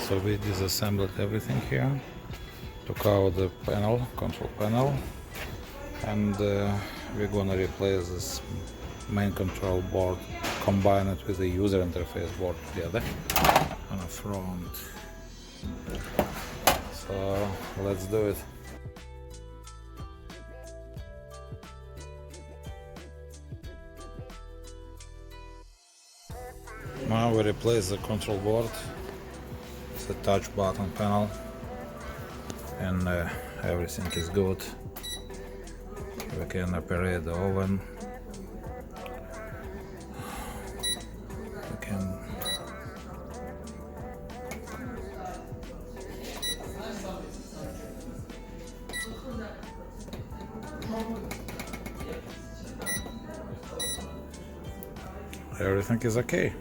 So we disassembled everything here, took out the panel, control panel, and we're gonna replace this main control board, combine it with the user interface board together on the front. So let's do it. Now we replace the control board, it's a touch button panel, and everything is good. We can operate the oven. We can everything is okay.